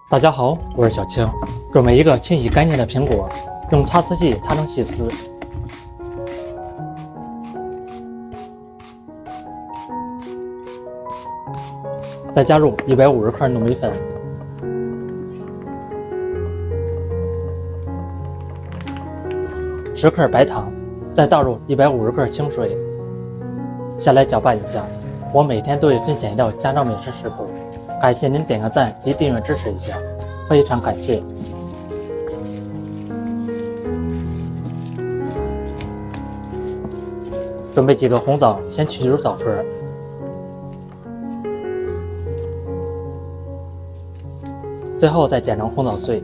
大家好，我是小青。准备一个清洗干净的苹果，用擦丝器擦成细丝。再加入150克糯米粉、10克白糖，再倒入150克清水，下来搅拌一下。我每天都会分享一道家常美食食谱，感谢您点个赞及订阅支持一下，非常感谢。准备几个红枣，先去除枣核，最后再剪成红枣碎。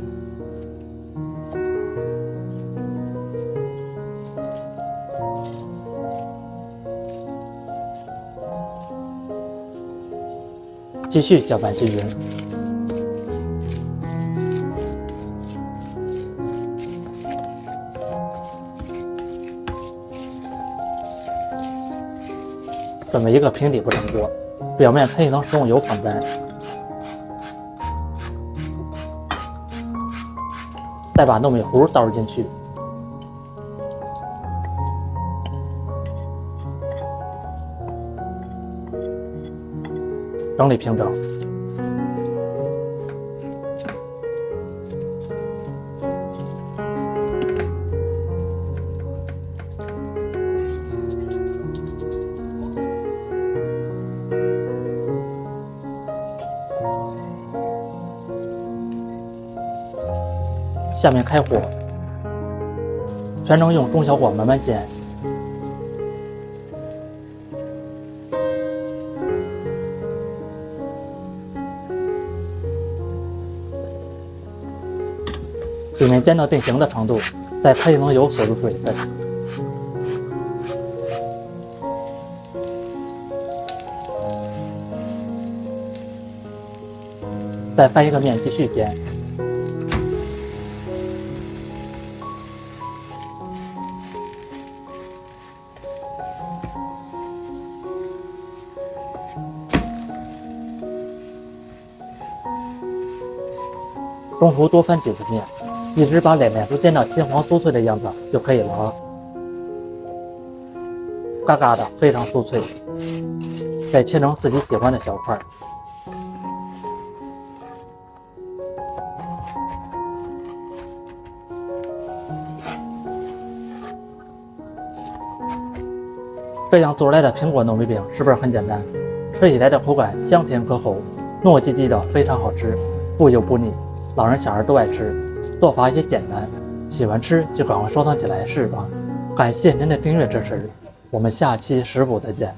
继续搅拌均匀。准备一个平底不粘锅，表面可以使用油粉干。再把糯米糊倒入进去，整理平整。下面开火，全程用中小火慢慢煎。里面煎到定型的程度，再开一层油锁住水分。再翻一个面继续煎。中途多翻几次面，一直把两面都煎到金黄酥脆的样子就可以了啊！嘎嘎的，非常酥脆。再切成自己喜欢的小块。这样做出来的苹果糯米饼是不是很简单？吃起来的口感香甜可口，糯叽叽的，非常好吃，不油不腻。老人小孩都爱吃，做法也简单，喜欢吃就赶快收藏起来试吧。感谢您的订阅支持，我们下期食谱再见。